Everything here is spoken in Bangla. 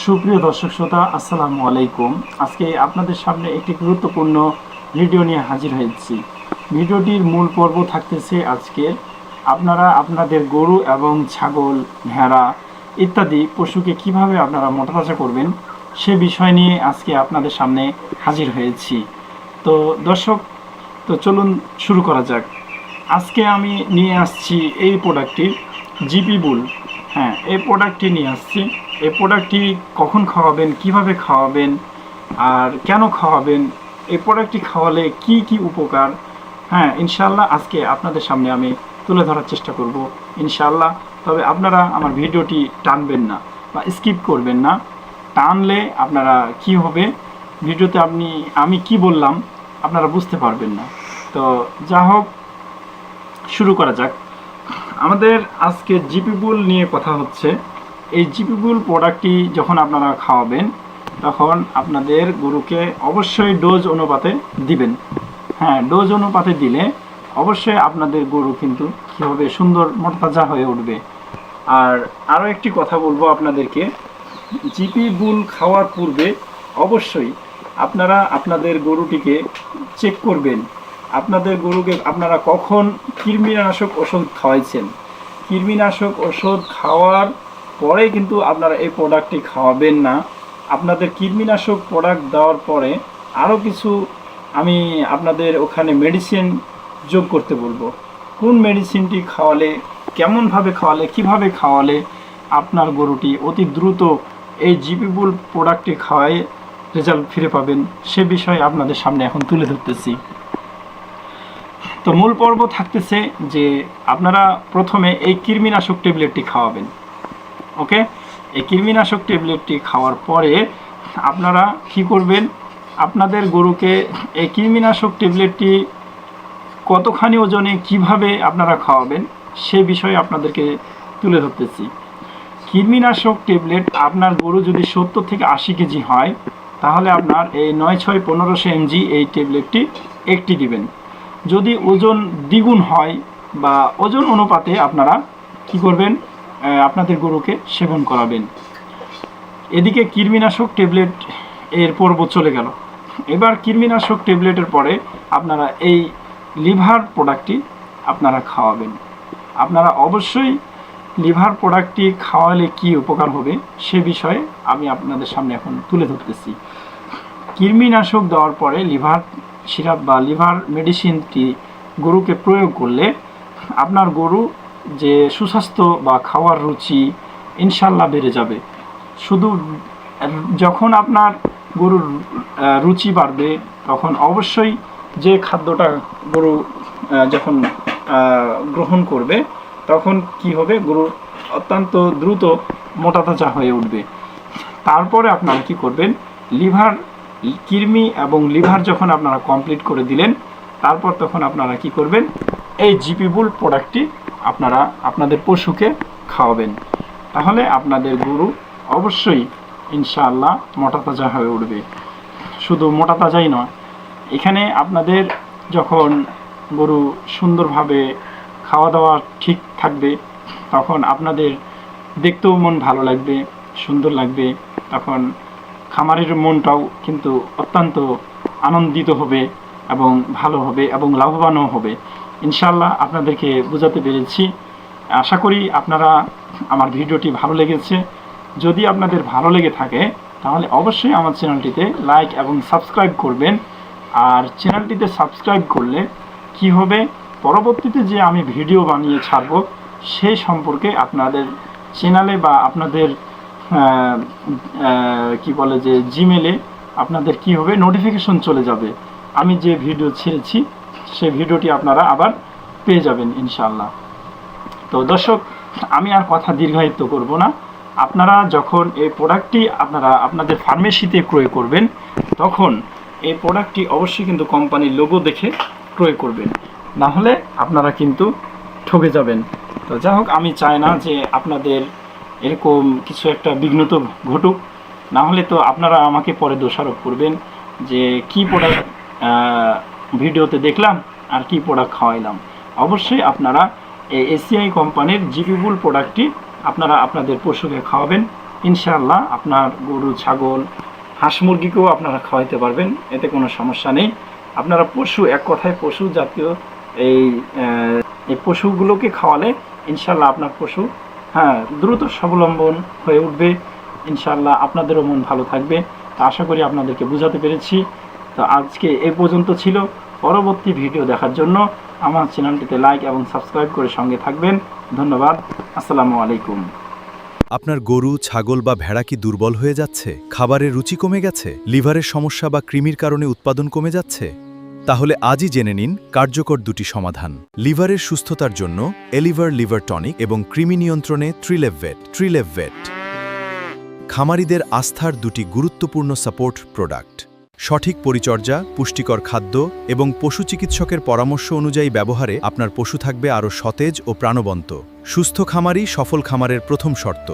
সুপ্রিয় দর্শক শ্রোতা, আসসালামু আলাইকুম। আজকে আপনাদের সামনে একটি গুরুত্বপূর্ণ ভিডিও নিয়ে হাজির হয়েছি। ভিডিওটির মূল পর্ব থাকতেছে আজকে আপনারা আপনাদের গরু এবং ছাগল, ভেড়া ইত্যাদি পশুকে কিভাবে আপনারা মোটাতাজা করবেন সে বিষয় নিয়ে আজকে আপনাদের সামনে হাজির হয়েছি। তো দর্শক, চলুন শুরু করা যাক। আজকে আমি নিয়ে আসছি এই প্রোডাক্টটি, জিপি বুল। হ্যাঁ, এই প্রোডাক্টটি নিয়ে আসছি। এই প্রোডাক্টটি কখন খাওয়াবেন, কিভাবে খাওয়াবেন, আর কেন খাওয়াবেন, এই প্রোডাক্টটি খাওয়ালে কি কি উপকার, হ্যাঁ ইনশাআল্লাহ আজকে আপনাদের সামনে আমি তুলে ধরার চেষ্টা করব ইনশাআল্লাহ। তবে আপনারা আমার ভিডিওটি টানবেন না বা স্কিপ করবেন না। টানলে আপনারা কি হবে, ভিডিওতে আমি কি বললাম আপনারা বুঝতে পারবেন না। তো যা হোক, শুরু করা যাক। আমাদের আজকে জিপি বুল নিয়ে কথা হচ্ছে। এই জিপি বুল প্রোডাক্টটি যখন আপনারা খাওয়াবেন তখন আপনাদের গরুকে অবশ্যই ডোজ অনুপাতে দিবেন। হ্যাঁ, ডোজ অনুপাতে দিলে অবশ্যই আপনাদের গরু কিন্তু কী হবে, সুন্দর মোটাতাজা হয়ে উঠবে। আর আরও একটি কথা বলবো আপনাদেরকে, জিপি বুল খাওয়ার পূর্বে অবশ্যই আপনারা আপনাদের গরুটিকে চেক করবেন। আপনাদের গরুকে আপনারা কখন কৃমিনাশক ওষুধ খাওয়াইছেন। কৃমিনাশক ওষুধ খাওয়ার পরে কিন্তু আপনারা এই প্রোডাক্টটি খাওয়াবেন না। আপনাদের কৃমিনাশক প্রোডাক্ট দেওয়ার পরে আরও কিছু আমি আপনাদের ওখানে মেডিসিন যোগ করতে বলবো। কোন মেডিসিনটি খাওয়ালে, কেমনভাবে খাওয়ালে, কিভাবে খাওয়ালে আপনার গরুটি অতি দ্রুত এই জিপি বুল প্রোডাক্টটি খাওয়ায় রেজাল্ট ফিরে পাবেন সে বিষয়ে আপনাদের সামনে এখন তুলে ধরতেছি। তো মূল পর্ব থাকতেছে যে আপনারা প্রথমে এই কৃমিনাশক ট্যাবলেটটি খাওয়াবেন। ওকে, এই কৃমিনাশক ট্যাবলেটটি খাওয়ার পরে আপনারা কি করবেন, আপনাদের গরুকে এই কৃমিনাশক ট্যাবলেটটি কতখানি ওজনে কিভাবে আপনারা খাওয়াবেন সে বিষয়ে আপনাদেরকে তুলে ধরতেছি। কৃমিনাশক ট্যাবলেট আপনার গরু যদি 70 থেকে 80 কেজি হয় তাহলে আপনার এই 9-6-1500 mg এই ট্যাবলেটটি একটি দিবেন। যদি ওজন দ্বিগুণ হয় বা ওজন অনুপাতে আপনারা কি করবেন, আপনাদের গরুকে সেবন করাবেন। এদিকে কৃমিনাশক ট্যাবলেট এর পর্ব চলে গেল। এবার কৃমিনাশক ট্যাবলেটের পরে আপনারা এই লিভার প্রোডাক্টটি আপনারা খাওয়াবেন। আপনারা অবশ্যই লিভার প্রোডাক্টটি খাওয়ালে কি উপকার হবে সে বিষয়ে আমি আপনাদের সামনে এখন তুলে ধরতেছি। কৃমিনাশক দেওয়ার পরে লিভার সিরাপ বা লিভার মেডিসিনটি গরুকে প্রয়োগ করলে আপনার গরু যে সুস্বাস্থ্য বা খাওয়ার রুচি ইনশাল্লাহ বেড়ে যাবে। শুধু যখন আপনার গরুর রুচি বাড়বে তখন অবশ্যই যে খাদ্যটা গরু যখন গ্রহণ করবে তখন কি হবে, গরু অত্যন্ত দ্রুত মোটাতাজা হয়ে উঠবে। তারপরে আপনারা কি করবেন, লিভার কৃমি এবং লিভার যখন আপনারা কমপ্লিট করে দিলেন তারপর তখন আপনারা কি করবেন, এই জিপি বুল প্রোডাক্টটি আপনারা আপনাদের পশুকে খাওয়াবেন। তাহলে আপনাদের গরু অবশ্যই ইনশাআল্লাহ মোটাতাজা হয়ে উঠবে। শুধু মোটাতাজাই নয়, এখানে আপনাদের যখন গরু সুন্দরভাবে খাওয়া দাওয়া ঠিক থাকবে তখন আপনাদের দেখতেও মন ভালো লাগবে, সুন্দর লাগবে। তখন খামারের মনটাও কিন্তু অত্যন্ত আনন্দিত হবে এবং ভালো হবে এবং লাভবানও হবে। ইনশাআল্লাহ আপনাদেরকে বোঝাতে পেরেছি। আশা করি আপনারা আমার ভিডিওটি ভালো লেগেছে। যদি আপনাদের ভালো লেগে থাকে তাহলে অবশ্যই আমার চ্যানেলটিতে লাইক এবং সাবস্ক্রাইব করবেন। আর চ্যানেলটিতে সাবস্ক্রাইব করলে কি হবে, পরবর্তীতে যে আমি ভিডিও বানিয়ে ছাড়ব সেই সম্পর্কে আপনাদের চ্যানেলে বা আপনাদের কি বলে যে জিমেলে আপনাদের কি হবে, নোটিফিকেশন চলে যাবে। আমি যে ভিডিও ছেড়েছি সেই ভিডিওটি আপনারা আবার পেয়ে যাবেন ইনশাআল্লাহ। তো দর্শক, আমি আর কথা দীর্ঘায়িত করব না। আপনারা যখন এই প্রোডাক্টটি আপনারা আপনাদের ফার্মেসিতে ক্রয় করবেন তখন এই প্রোডাক্টটি অবশ্যই কিন্তু কোম্পানির লোগো দেখে ক্রয় করবেন, না হলে আপনারা কিন্তু ঠকে যাবেন। তো যাই হোক, আমি চাই না যে আপনাদের এরকম কিছু একটা বিঘ্নত ঘটুক, না হলে তো আপনারা আমাকে পরে দোষারোপ করবেন যে কি প্রোডাক্ট ভিডিওতে দেখলাম আর কি প্রোডাক্ট খাওয়াইলাম। অবশ্যই আপনারা এই এসিআই কোম্পানির জিপি বুল প্রোডাক্টটি আপনারা আপনাদের পশুকে খাওয়াবেন ইনশাআল্লাহ আপনার গরু, ছাগল, হাঁস মুরগিকেও আপনারা খাওয়াইতে পারবেন, এতে কোনো সমস্যা নেই। আপনারা পশু, এক কথায় পশু জাতীয় এই পশুগুলোকে খাওয়ালে ইনশাআল্লাহ আপনার পশু দ্রুত স্বাবলম্বন হয়ে উঠবে। ইনশাআল্লাহ আপনাদেরও মন ভালো থাকবে। তো আশা করি আপনাদেরকে বোঝাতে পেরেছি। তো আজকে এই পর্যন্ত ছিল। পরবর্তী ভিডিও দেখার জন্য আমার চ্যানেলটিতে লাইক এবং সাবস্ক্রাইব করে সঙ্গে থাকবেন। ধন্যবাদ। আসসালামু আলাইকুম। আপনার গরু, ছাগল বা ভেড়া কি দুর্বল হয়ে যাচ্ছে? খাবারের রুচি কমে গেছে? লিভারের সমস্যা বা কৃমির কারণে উৎপাদন কমে যাচ্ছে? তাহলে আজই জেনে নিন কার্যকর দুটি সমাধান। লিভারের সুস্থতার জন্য এলিভার লিভার টনিক এবং কৃমি নিয়ন্ত্রণে ট্রিলেভভেট। খামারিদের আস্থার দুটি গুরুত্বপূর্ণ সাপোর্ট প্রোডাক্ট। সঠিক পরিচর্যা, পুষ্টিকর খাদ্য এবং পশু চিকিৎসকের পরামর্শ অনুযায়ী ব্যবহারে আপনার পশু থাকবে আরও সতেজ ও প্রাণবন্ত। সুস্থ খামারই সফল খামারের প্রথম শর্ত।